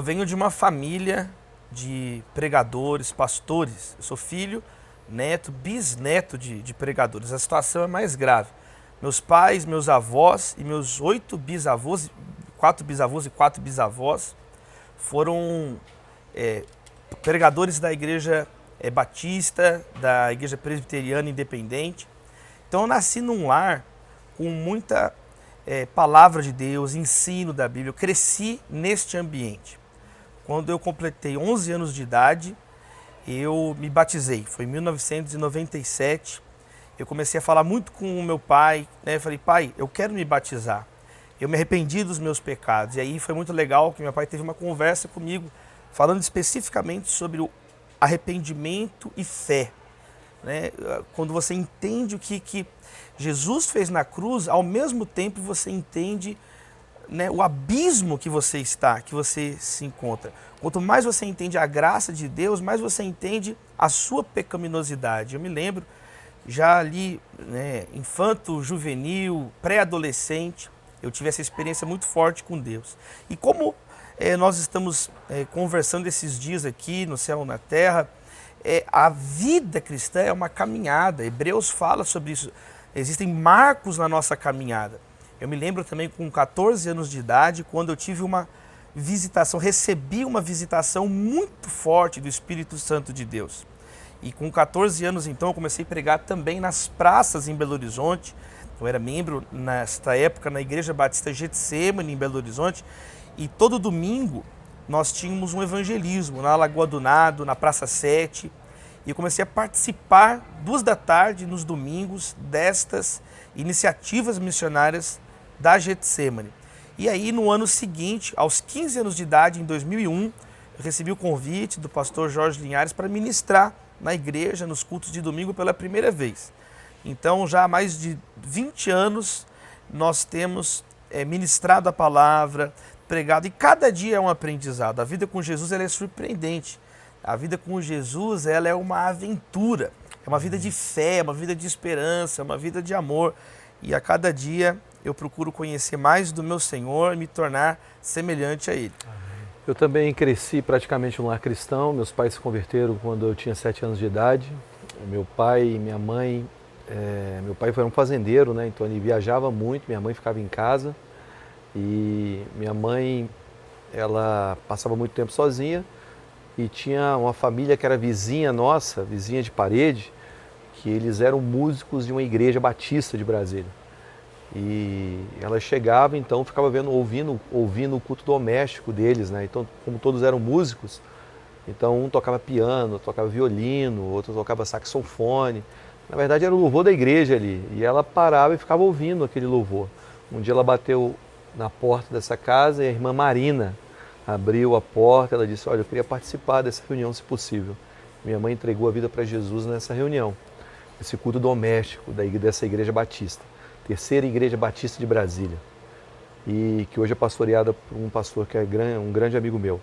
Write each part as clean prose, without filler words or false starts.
venho de uma família de pregadores, pastores. Eu sou filho, neto, bisneto de pregadores. A situação é mais grave. Meus pais, meus avós e meus 8 bisavós, 4 bisavós e 4 bisavós foram pregadores da igreja batista, da igreja presbiteriana independente. Então eu nasci num lar com muita palavra de Deus, ensino da Bíblia. Eu cresci neste ambiente. Quando eu completei 11 anos de idade, eu me batizei. Foi em 1997. Eu comecei a falar muito com o meu pai, né? Eu falei, pai, eu quero me batizar. Eu me arrependi dos meus pecados. E aí foi muito legal que meu pai teve uma conversa comigo, falando especificamente sobre o arrependimento e fé. Né? Quando você entende o que Jesus fez na cruz, ao mesmo tempo você entende, né, o abismo que você está, que você se encontra. Quanto mais você entende a graça de Deus, mais você entende a sua pecaminosidade. Eu me lembro, já ali, né, infanto, juvenil, pré-adolescente, eu tive essa experiência muito forte com Deus. E como nós estamos conversando esses dias aqui no Céu na Terra, a vida cristã é uma caminhada. Hebreus fala sobre isso. Existem marcos na nossa caminhada. Eu me lembro também com 14 anos de idade, quando eu tive uma visitação, recebi uma visitação muito forte do Espírito Santo de Deus. E com 14 anos, então, eu comecei a pregar também nas praças em Belo Horizonte. Eu era membro, nesta época, na Igreja Batista Getsemane, em Belo Horizonte. E todo domingo nós tínhamos um evangelismo na Lagoa do Nado, na Praça 7. E eu comecei a participar 2 da tarde, nos domingos, destas iniciativas missionárias da Getsemane. E aí, no ano seguinte, aos 15 anos de idade, em 2001, eu recebi o convite do pastor Jorge Linhares para ministrar na igreja, nos cultos de domingo, pela primeira vez. Então, já há mais de 20 anos, nós temos ministrado a palavra, pregado, e cada dia é um aprendizado. A vida com Jesus, ela é surpreendente. A vida com Jesus, ela é uma aventura. É uma vida de fé, é uma vida de esperança, é uma vida de amor. E a cada dia eu procuro conhecer mais do meu Senhor e me tornar semelhante a Ele. Eu também cresci praticamente num lar cristão. Meus pais se converteram quando eu tinha 7 anos de idade. Meu pai e minha mãe... meu pai foi um fazendeiro, né? Então ele viajava muito, minha mãe ficava em casa. E minha mãe, ela passava muito tempo sozinha. E tinha uma família que era vizinha nossa, vizinha de parede, que eles eram músicos de uma igreja batista de Brasília. E ela chegava, então, ficava ouvindo o culto doméstico deles, né? Então, como todos eram músicos, então um tocava piano, tocava violino, outro tocava saxofone. Na verdade, era o louvor da igreja ali. E ela parava e ficava ouvindo aquele louvor. Um dia ela bateu na porta dessa casa e a irmã Marina abriu a porta. Ela disse, olha, eu queria participar dessa reunião, se possível. Minha mãe entregou a vida para Jesus nessa reunião, esse culto doméstico dessa igreja batista. Terceira igreja batista de Brasília, e que hoje é pastoreada por um pastor que é um grande amigo meu.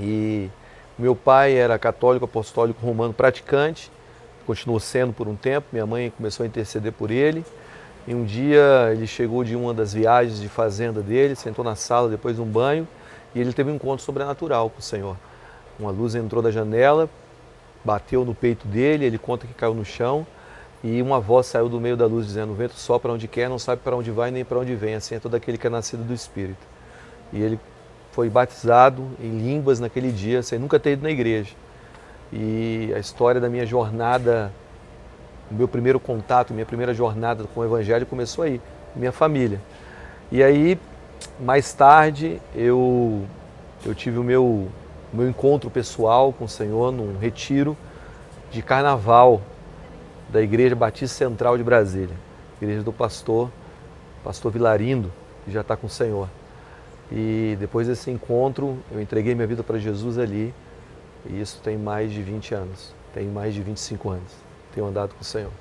E meu pai era católico, apostólico, romano, praticante, continuou sendo por um tempo. Minha mãe começou a interceder por ele, e um dia ele chegou de uma das viagens de fazenda dele, sentou na sala depois de um banho, e ele teve um encontro sobrenatural com o Senhor. Uma luz entrou da janela, bateu no peito dele, ele conta que caiu no chão, e uma voz saiu do meio da luz dizendo, o vento sopra onde quer, não sabe para onde vai nem para onde vem, assim é todo aquele que é nascido do Espírito. E ele foi batizado em línguas naquele dia, sem nunca ter ido na igreja. E a história da minha jornada, o meu primeiro contato, minha primeira jornada com o Evangelho começou aí, minha família. E aí, mais tarde, eu tive o meu encontro pessoal com o Senhor num retiro de carnaval da Igreja Batista Central de Brasília, igreja do pastor Vilarindo, que já está com o Senhor. E depois desse encontro, eu entreguei minha vida para Jesus ali, e isso tem mais de 20 anos, tem mais de 25 anos, tenho andado com o Senhor.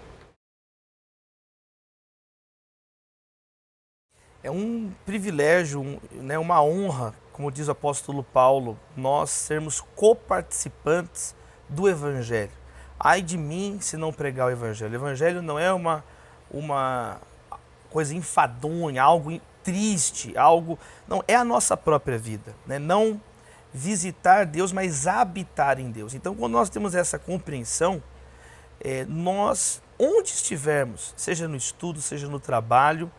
É um privilégio, né, uma honra, como diz o apóstolo Paulo, nós sermos coparticipantes do Evangelho. Ai de mim se não pregar o Evangelho. O Evangelho não é uma coisa enfadonha, algo triste, algo... Não, é a nossa própria vida. Né? Não visitar Deus, mas habitar em Deus. Então, quando nós temos essa compreensão, nós, onde estivermos, seja no estudo, seja no trabalho,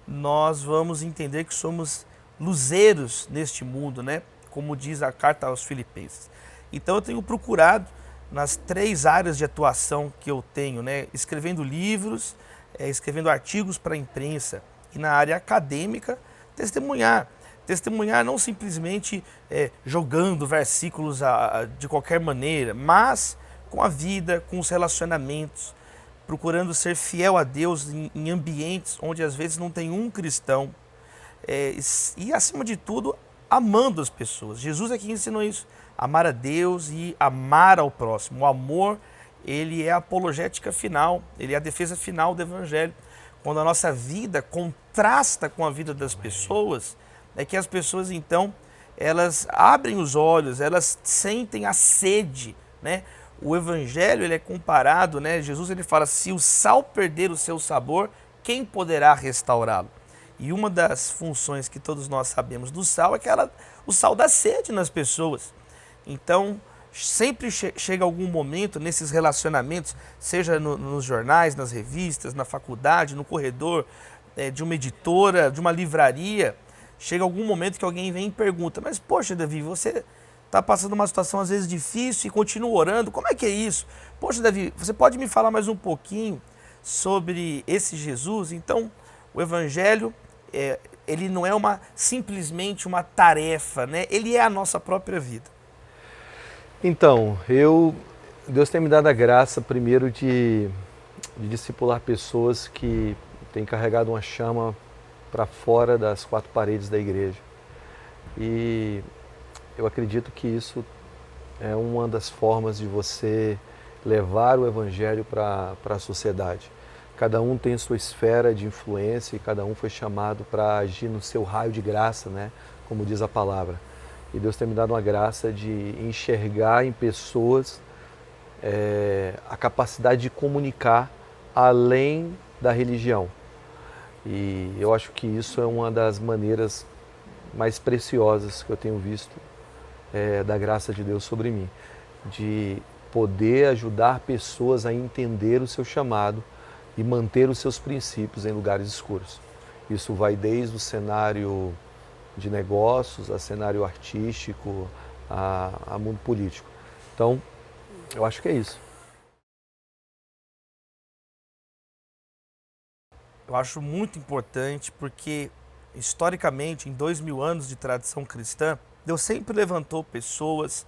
nós vamos entender que somos luzeiros neste mundo, né? Como diz a carta aos Filipenses. Então, eu tenho procurado, nas 3 áreas de atuação que eu tenho, né? Escrevendo livros, escrevendo artigos para a imprensa e na área acadêmica, testemunhar. Testemunhar não simplesmente jogando versículos de qualquer maneira, mas com a vida, com os relacionamentos, procurando ser fiel a Deus em ambientes onde às vezes não tem um cristão, e acima de tudo, amando as pessoas. Jesus é quem ensinou isso, amar a Deus e amar ao próximo. O amor, ele é a apologética final, ele é a defesa final do Evangelho. Quando a nossa vida contrasta com a vida das pessoas, é que as pessoas então, elas abrem os olhos, elas sentem a sede, né? O Evangelho, ele é comparado, né? Jesus, ele fala, se o sal perder o seu sabor, quem poderá restaurá-lo? E uma das funções que todos nós sabemos do sal é que o sal dá sede nas pessoas. Então, sempre chega algum momento nesses relacionamentos, seja nos jornais, nas revistas, na faculdade, no corredor de uma editora, de uma livraria, chega algum momento que alguém vem e pergunta, mas poxa, Davi, você está passando uma situação às vezes difícil e continua orando, como é que é isso? Poxa, Davi, você pode me falar mais um pouquinho sobre esse Jesus? Então, o Evangelho, ele não é simplesmente uma tarefa, né? Ele é a nossa própria vida. Então, Deus tem me dado a graça primeiro de discipular pessoas que têm carregado uma chama para fora das 4 paredes da igreja. E eu acredito que isso é uma das formas de você levar o Evangelho para a sociedade. Cada um tem sua esfera de influência e cada um foi chamado para agir no seu raio de graça, né? Como diz a palavra. E Deus tem me dado uma graça de enxergar em pessoas a capacidade de comunicar além da religião. E eu acho que isso é uma das maneiras mais preciosas que eu tenho visto da graça de Deus sobre mim. De poder ajudar pessoas a entender o seu chamado e manter os seus princípios em lugares escuros. Isso vai desde o cenário de negócios, a cenário artístico, a mundo político. Então, eu acho que é isso. Eu acho muito importante porque, historicamente, em 2000 anos de tradição cristã, Deus sempre levantou pessoas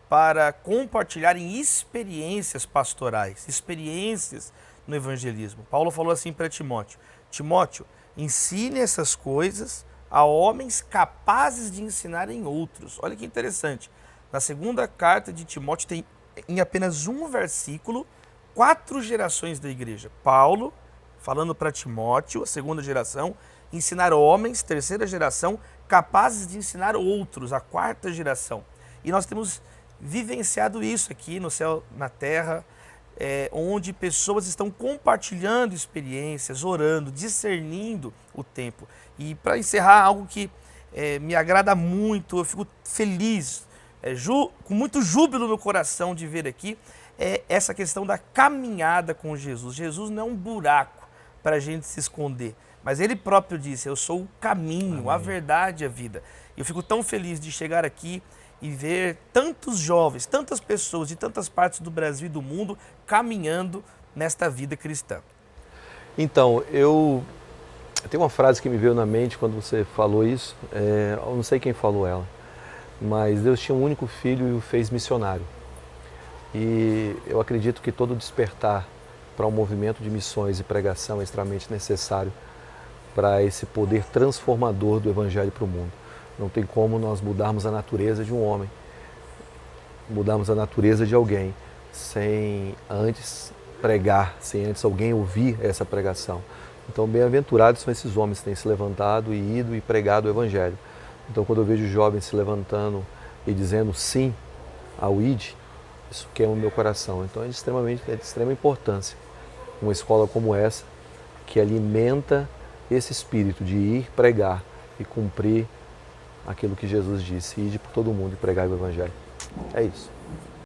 para compartilharem experiências pastorais, experiências no evangelismo. Paulo falou assim para Timóteo: Timóteo, ensine essas coisas a homens capazes de ensinar em outros. Olha que interessante. Na segunda carta de Timóteo tem em apenas um versículo 4 gerações da igreja. Paulo falando para Timóteo, a segunda geração, ensinar homens, terceira geração, capazes de ensinar outros, a 4ª geração. E nós temos vivenciado isso aqui no Céu na Terra, onde pessoas estão compartilhando experiências, orando, discernindo o tempo. E para encerrar, algo que me agrada muito, eu fico feliz, com muito júbilo no coração de ver aqui, essa questão da caminhada com Jesus. Jesus não é um buraco para a gente se esconder, mas ele próprio disse, eu sou o caminho, Amém. A verdade e a vida. Eu fico tão feliz de chegar aqui e ver tantos jovens, tantas pessoas de tantas partes do Brasil e do mundo caminhando nesta vida cristã. Então, eu tenho uma frase que me veio na mente quando você falou isso, eu não sei quem falou ela, mas Deus tinha um único filho e o fez missionário. E eu acredito que todo despertar para um movimento de missões e pregação é extremamente necessário para esse poder transformador do Evangelho para o mundo. Não tem como nós mudarmos a natureza de um homem, mudarmos a natureza de alguém, sem antes pregar, sem antes alguém ouvir essa pregação. Então, bem-aventurados são esses homens que têm se levantado e ido e pregado o Evangelho. Então, quando eu vejo jovens se levantando e dizendo sim ao ID, isso queima o meu coração. Então, é de extrema importância uma escola como essa, que alimenta esse espírito de ir pregar e cumprir aquilo que Jesus disse, ide por todo mundo e pregai o Evangelho. É isso.